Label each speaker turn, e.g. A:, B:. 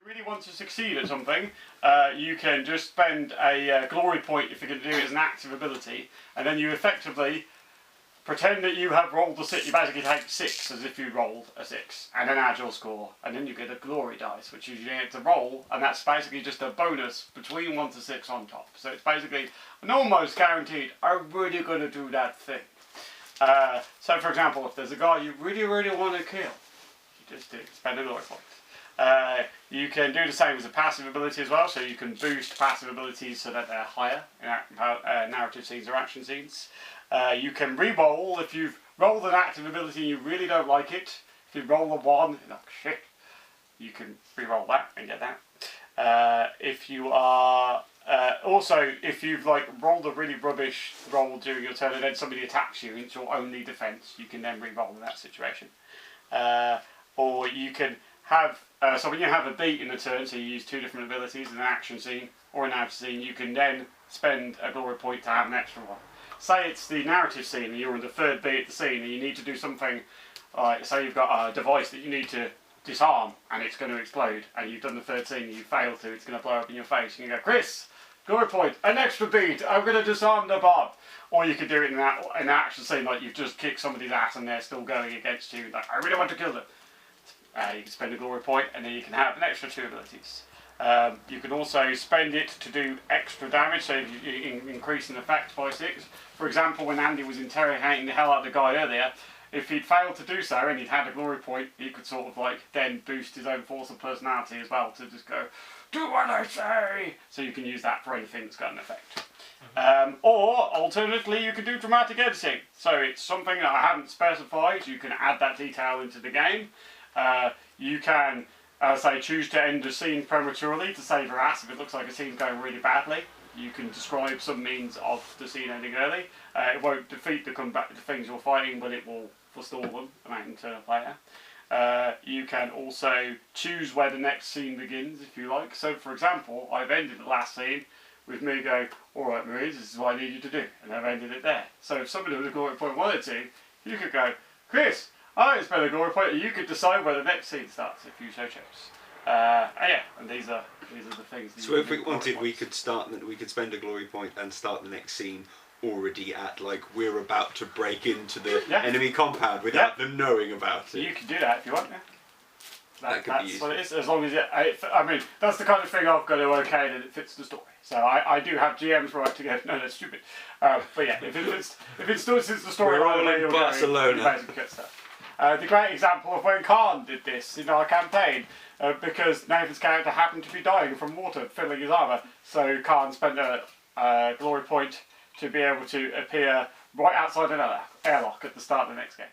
A: Really want to succeed at something, you can just spend a glory point if you're going to do it as an active ability, and then you effectively pretend that you have rolled a 6. You basically take 6 as if you rolled a 6, and then add your score, and then you get a glory dice, which you get to roll, and that's basically just a bonus between 1 to 6 on top. So it's basically an almost guaranteed, I'm really going to do that thing. So for example, if there's a guy you really want to kill, you just spend a glory point. You can do the same as a passive ability as well, so you can boost passive abilities so that they're higher in narrative scenes or action scenes. You can re-roll if you've rolled an active ability and you really don't like it. If you roll a 1, you're like, shit, you can re-roll that and get that. If you are also, if you've like rolled a really rubbish roll during your turn and then somebody attacks you and it's your only defense, you can then re-roll in that situation. Or you can have, so when you have a beat in the turn, so you use 2 different abilities in an action scene or an active scene, you can then spend a glory point to have an extra one. Say it's the narrative scene and you're in the 3rd beat of the scene and you need to do something, say you've got a device that you need to disarm and it's going to explode, and you've done the 3rd scene and you fail to, it's going to blow up in your face, and you go, Chris, glory point, an extra beat, I'm going to disarm the bomb. Or you could do it in an action scene, like you've just kicked somebody's ass and they're still going against you, like, I really want to kill them. You can spend a glory point and then you can have an extra 2 abilities. You can also spend it to do extra damage, so you increase in effect by 6. For example, when Andy was interrogating the hell out of the guy earlier, if he'd failed to do so and he'd had a glory point, he could sort of like then boost his own force of personality as well to just go, do what I say! So you can use that for anything that's got an effect. Or alternatively, you could do dramatic editing. So it's something that I haven't specified, you can add that detail into the game. You can, say, choose to end a scene prematurely to save your ass if it looks like a scene's going really badly. You can describe some means of the scene ending early. It won't defeat the things you're fighting, but it will forestall them until later. You can also choose where the next scene begins if you like. So for example, I've ended the last scene with me going, alright Maurice, this is what I need you to do, and I've ended it there. So if somebody with a glory point wanted to, you could go, Chris, I spend a glory point, and you could decide where the next scene starts if you so chose. And these are the things.
B: So if we wanted, we could spend a glory point and start the next scene already at, like, we're about to break into the enemy compound without them knowing about it.
A: You can do that if you want.
B: That could be useful.
A: What it is, as long as I mean, that's the kind of thing I've got to okay that it fits the story. So I do have GMs right to go, no, that's stupid. But yeah, if it still fits the story,
B: we're all in Barcelona.
A: Basically get stuff. The great example of when Khan did this in our campaign, because Nathan's character happened to be dying from water filling his armour, so Khan spent a glory point to be able to appear right outside an airlock at the start of the next game.